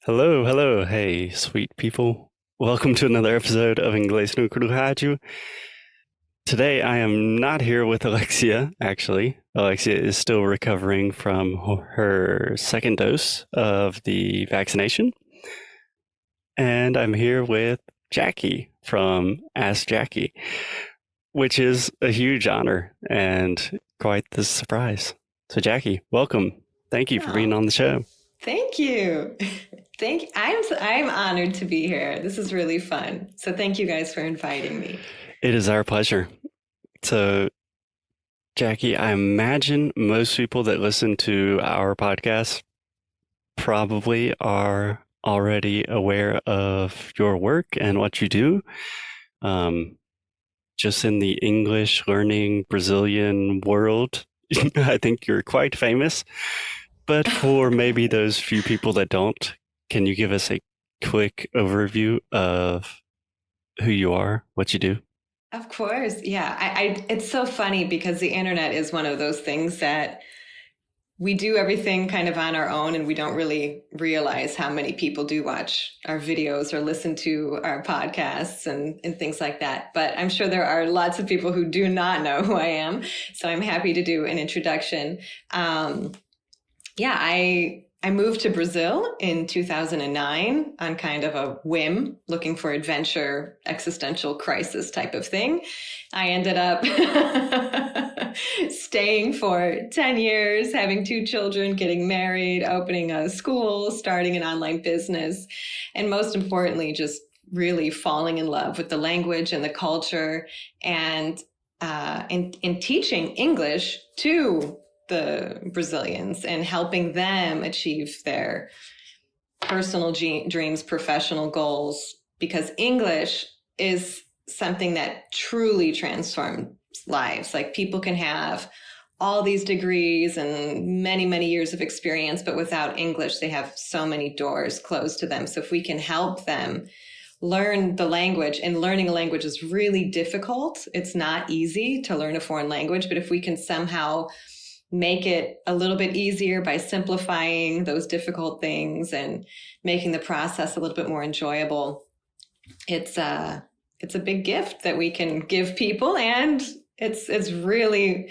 Hello, hello. Hey, sweet people. Welcome to another episode of Inglês no Rádio. Today I am not here with Alexia, actually. Alexia is still recovering from her second dose of the vaccination. And I'm here with Jackie from Ask Jackie, which is a huge honor and quite the surprise. So, Jackie, welcome. Thank you for being Oh, on the show. thank you. I'm honored to be here. This is really fun. So thank you guys for inviting me. It is our pleasure. So, Jackie, I imagine most people that listen to our podcast probably are already aware of your work and what you do. Um, just in the English learning Brazilian world, I think you're quite famous. But for maybe those few people that don't, can you give us a quick overview of who you are, what you do? Of course. Yeah. It's so funny because the internet is one of those things that we do everything kind of on our own and we don't really realize how many people do watch our videos or listen to our podcasts and things like that. But I'm sure there are lots of people who do not know who I am. So I'm happy to do an introduction. I moved to Brazil in 2009 on kind of a whim, looking for adventure, existential crisis type of thing. I ended up staying for 10 years, having two children, getting married, opening a school, starting an online business, and most importantly, just really falling in love with the language and the culture and in teaching English to the Brazilians and helping them achieve their personal dreams, professional goals, because English is something that truly transforms lives. Like people can have all these degrees and many, many years of experience, but without English, they have so many doors closed to them. So if we can help them learn the language, and learning a language is really difficult. It's not easy to learn a foreign language, but if we can somehow make it a little bit easier by simplifying those difficult things and making the process a little bit more enjoyable, it's a big gift that we can give people, and it's really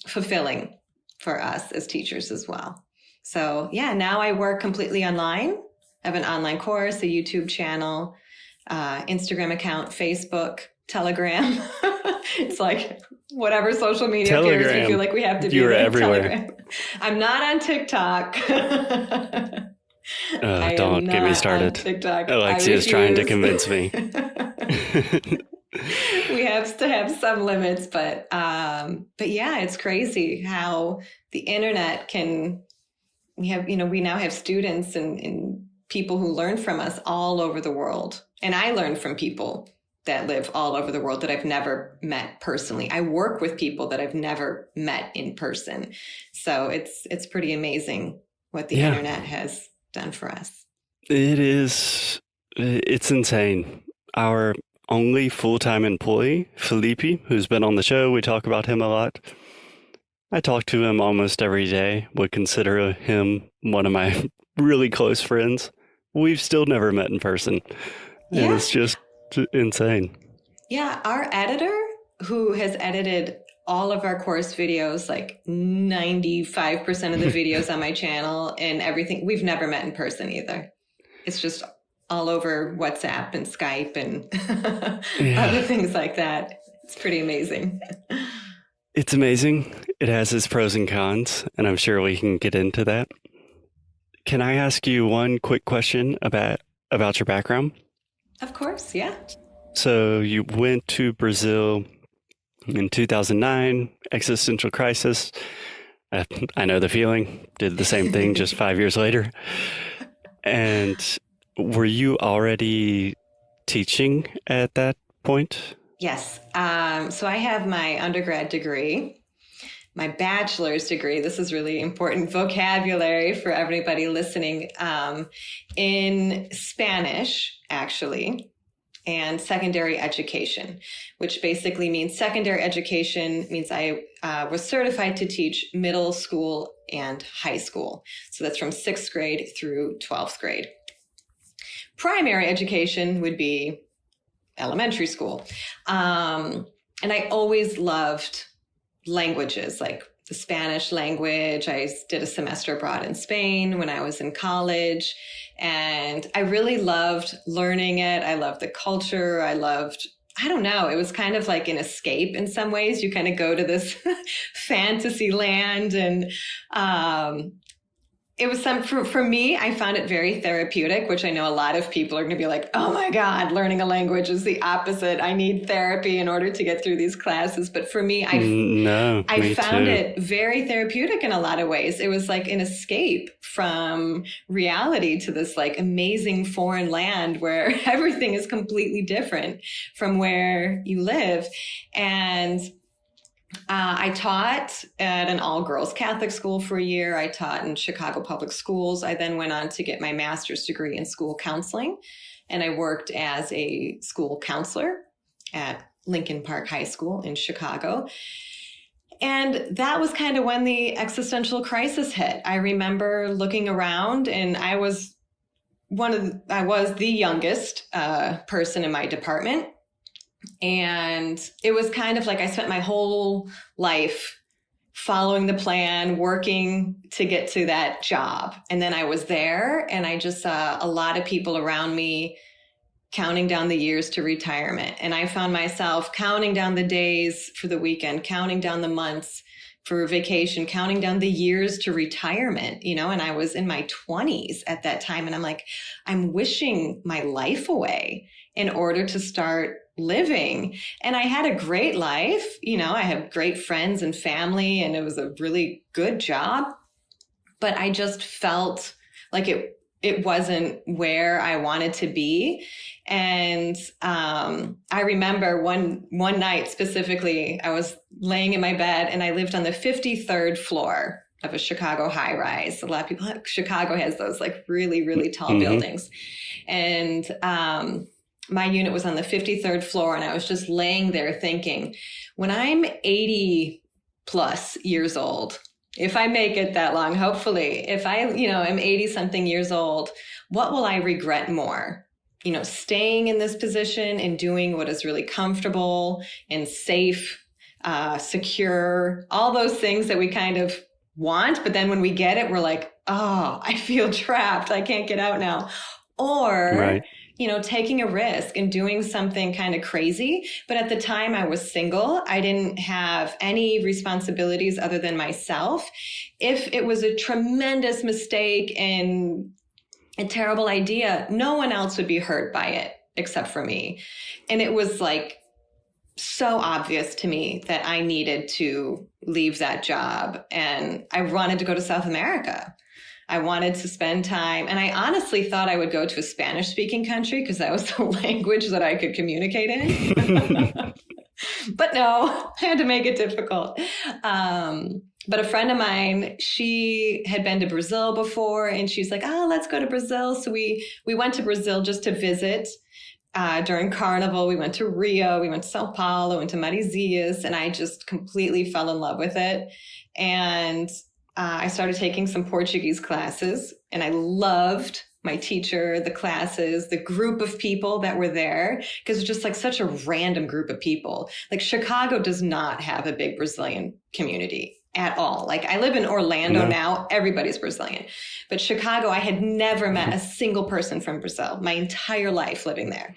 fulfilling for us as teachers as well. So yeah, now I work completely online. I have an online course, a YouTube channel, Instagram account, Facebook, Telegram. It's like whatever social media appears, we feel like we have to be You're there. everywhere. Telegram. I'm not on TikTok. I am Don't get me not on started. TikTok. Alexia is trying to convince me. We have to have some limits, but yeah, it's crazy how the internet can. We now have students and people who learn from us all over the world, and I learn from people that live all over the world that I've never met personally. I work with people that I've never met in person. So it's pretty amazing what the internet has done for us. It is. It's insane. Our only full-time employee, Felipe, who's been on the show, we talk about him a lot. I talk to him almost every day, would consider him one of my really close friends. We've still never met in person. And it's just insane. Yeah, our editor, who has edited all of our course videos, like 95% of the videos on my channel and everything, we've never met in person either. It's just all over WhatsApp and Skype and other things like that. It's pretty amazing. It's amazing. It has its pros and cons, and I'm sure we can get into that. Can I ask you one quick question about your background? Of course, yeah. So you went to Brazil in 2009, existential crisis. I know the feeling, did the same thing just 5 years later. And were you already teaching at that point? Yes. So I have my undergrad degree, my bachelor's degree. This is really important vocabulary for everybody listening, in Spanish, actually. and secondary education, which basically means secondary education means I was certified to teach middle school and high school. So that's from 6th grade through 12th grade. Primary education would be elementary school. And I always loved languages, like the Spanish language. I did a semester abroad in Spain when I was in college, and I really loved learning it. I loved the culture. I don't know, it was kind of like an escape in some ways. You kind of go to this fantasy land, and it was for me, I found it very therapeutic, which I know a lot of people are going to be like, oh my God, learning a language is the opposite. I need therapy in order to get through these classes. But for me, I found it very therapeutic in a lot of ways. It was like an escape from reality to this like amazing foreign land where everything is completely different from where you live. And I taught at an all-girls Catholic school for a year. I taught in Chicago public schools. I then went on to get my master's degree in school counseling, and I worked as a school counselor at Lincoln Park High School in Chicago. And that was kind of when the existential crisis hit. I remember looking around, and I was the youngest person in my department. And it was kind of like I spent my whole life following the plan, working to get to that job. And then I was there, and I just saw a lot of people around me counting down the years to retirement. And I found myself counting down the days for the weekend, counting down the months for vacation, counting down the years to retirement, and I was in my 20s at that time. And I'm like, I'm wishing my life away in order to start living. And I had a great life. I have great friends and family, and it was a really good job. But I just felt like it wasn't where I wanted to be. And I remember one night specifically, I was laying in my bed, and I lived on the 53rd floor of a Chicago high rise. A lot of people, Chicago has those like really, really tall buildings. And my unit was on the 53rd floor, and I was just laying there thinking, when I'm 80 plus years old, if I make it that long, hopefully, if I, am 80 something years old, what will I regret more? Staying in this position and doing what is really comfortable and safe, secure, all those things that we kind of want. But then when we get it, we're like, oh, I feel trapped. I can't get out now. Or, right. Taking a risk and doing something kind of crazy. But at the time I was single. I didn't have any responsibilities other than myself. If it was a tremendous mistake and a terrible idea, no one else would be hurt by it except for me. And it was like so obvious to me that I needed to leave that job. And I wanted to go to South America. I wanted to spend time, and I honestly thought I would go to a Spanish-speaking country because that was the language that I could communicate in. But no, I had to make it difficult. But a friend of mine, she had been to Brazil before, and she's like, oh, let's go to Brazil. So we went to Brazil just to visit. During Carnival, we went to Rio, we went to Sao Paulo, went to Marizias, and I just completely fell in love with it. And I started taking some Portuguese classes, and I loved my teacher, the classes, the group of people that were there, because it's just like such a random group of people. Like Chicago does not have a big Brazilian community at all. Like I live in Orlando now, everybody's Brazilian. But Chicago, I had never met a single person from Brazil my entire life living there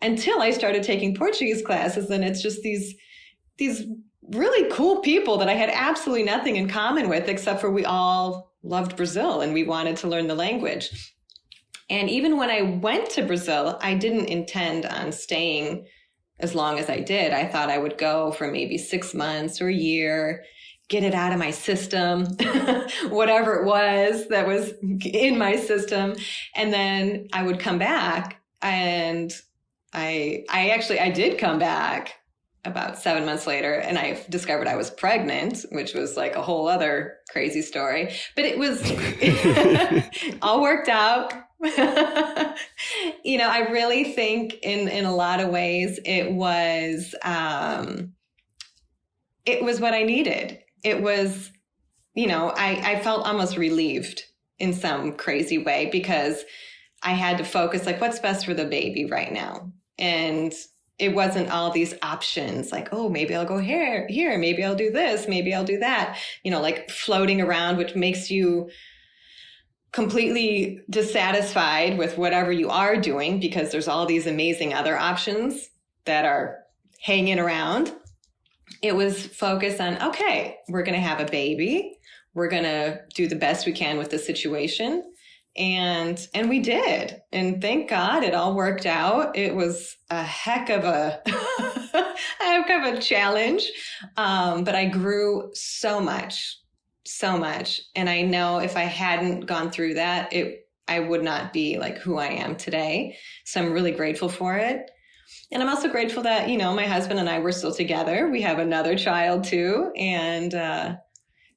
until I started taking Portuguese classes. And it's just these really cool people that I had absolutely nothing in common with, except for we all loved Brazil and we wanted to learn the language. And even when I went to Brazil, I didn't intend on staying as long as I did. I thought I would go for maybe 6 months or a year, get it out of my system, whatever it was that was in my system. And then I would come back. And I did come back about 7 months later, and I discovered I was pregnant, which was like a whole other crazy story. But it was all worked out. I really think in a lot of ways it was what I needed. It was, I felt almost relieved in some crazy way because I had to focus like what's best for the baby right now. And it wasn't all these options like, oh, maybe I'll go here, maybe I'll do this, maybe I'll do that, like floating around, which makes you completely dissatisfied with whatever you are doing because there's all these amazing other options that are hanging around. It was focused on, okay, we're going to have a baby. We're going to do the best we can with the situation. And we did. And thank God it all worked out. It was a heck of a challenge. But I grew so much. And I know if I hadn't gone through that, I would not be like who I am today. So I'm really grateful for it. And I'm also grateful that, my husband and I were still together. We have another child too. And there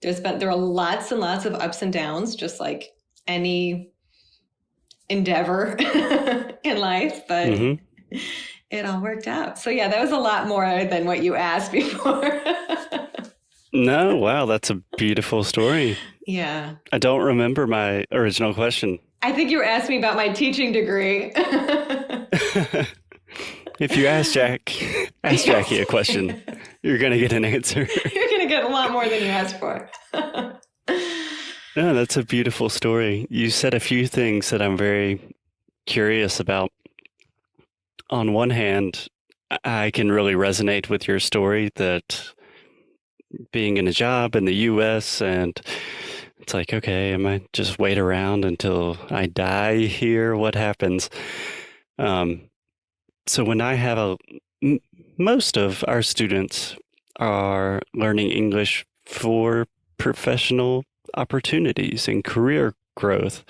are lots and lots of ups and downs, just like any endeavor in life, but it all worked out. So yeah, that was a lot more than what you asked before. No, wow, that's a beautiful story. Yeah. I don't remember my original question. I think you were asking me about my teaching degree. If you ask Jackie a question, you're going to get an answer. You're going to get a lot more than you asked for. No, that's a beautiful story. You said a few things that I'm very curious about. On one hand, I can really resonate with your story that being in a job in the U.S. and it's like, okay, am I just wait around until I die here? What happens? So when I have most of our students are learning English for professional opportunities and career growth.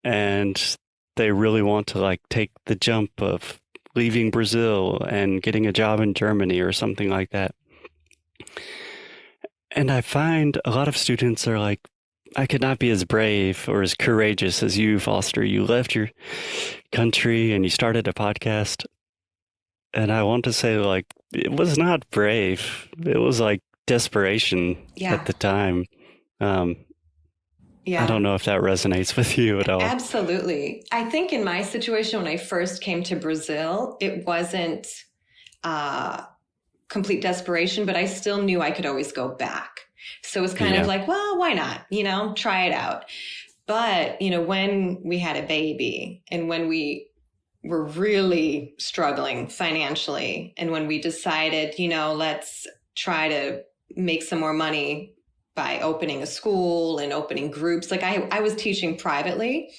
And they really want to like take the jump of leaving Brazil and getting a job in Germany or something like that. And I find a lot of students are like, I could not be as brave or as courageous as you, Foster. You left your country and you started a podcast. And I want to say, like, it was not brave. It was like desperation at the time. I don't know if that resonates with you at all. Absolutely. I think in my situation, when I first came to Brazil, it wasn't complete desperation, but I still knew I could always go back. So it was kind of like, well, why not? Try it out. But, when we had a baby and when we were really struggling financially and when we decided, let's try to make some more money by opening a school and opening groups. Like I was teaching privately,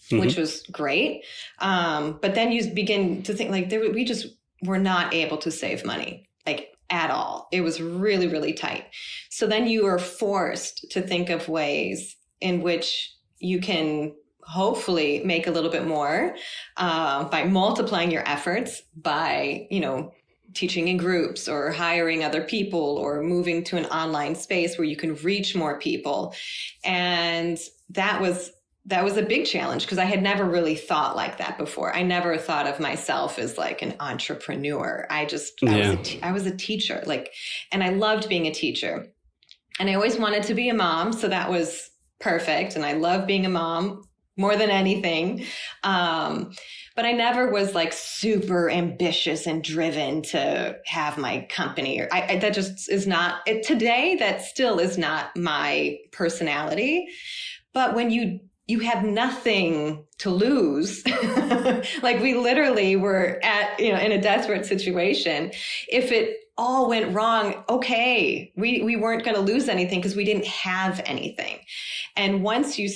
which was great. But then you begin to think like we just were not able to save money, like at all. It was really, really tight. So then you are forced to think of ways in which you can hopefully make a little bit more by multiplying your efforts by, teaching in groups or hiring other people or moving to an online space where you can reach more people. And that was a big challenge because I had never really thought like that before. I never thought of myself as like an entrepreneur. I was a teacher, and I loved being a teacher. And I always wanted to be a mom. So that was perfect. And I love being a mom more than anything. But I never was like super ambitious and driven to have my company. That just is not it today. That still is not my personality. But when you have nothing to lose, like we literally were in a desperate situation. If it all went wrong, okay, we weren't going to lose anything because we didn't have anything. And once you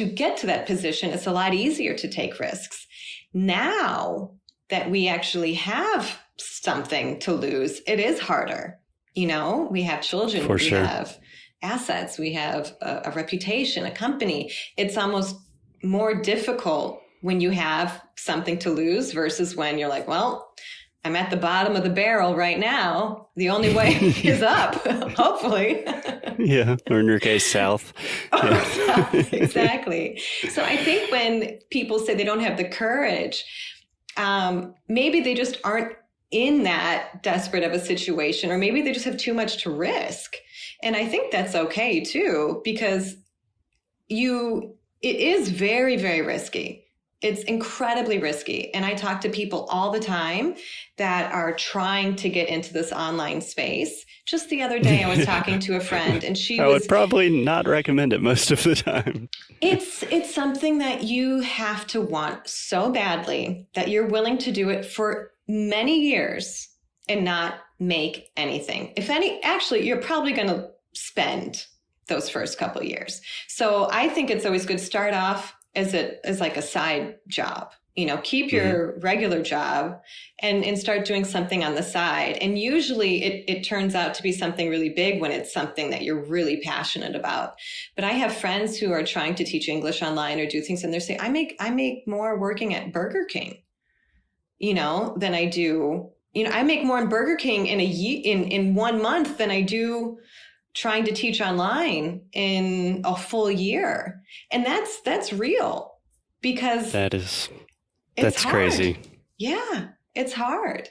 get to that position, it's a lot easier to take risks. Now that we actually have something to lose, it is harder. We have children, we have assets, we have a reputation, a company. It's almost more difficult when you have something to lose versus when you're like, well, I'm at the bottom of the barrel right now. The only way is up, hopefully. Yeah. Or in your case, south. Oh, yeah. Exactly. So I think when people say they don't have the courage, maybe they just aren't in that desperate of a situation, or maybe they just have too much to risk. And I think that's okay too, because it is very, very risky. It's incredibly risky. And I talk to people all the time that are trying to get into this online space. Just the other day, I was talking to a friend, and I would probably not recommend it most of the time. It's something that you have to want so badly that you're willing to do it for many years and not make anything. Actually, you're probably going to spend those first couple of years. So I think it's always good to start off as like a side job. Keep your regular job and start doing something on the side. And usually it turns out to be something really big when it's something that you're really passionate about. But I have friends who are trying to teach English online or do things, and they're saying, I make more working at Burger King, than I do. I make more in Burger King in 1 month than I do trying to teach online in a full year. And that's real, because that's hard. crazy. Yeah, it's hard.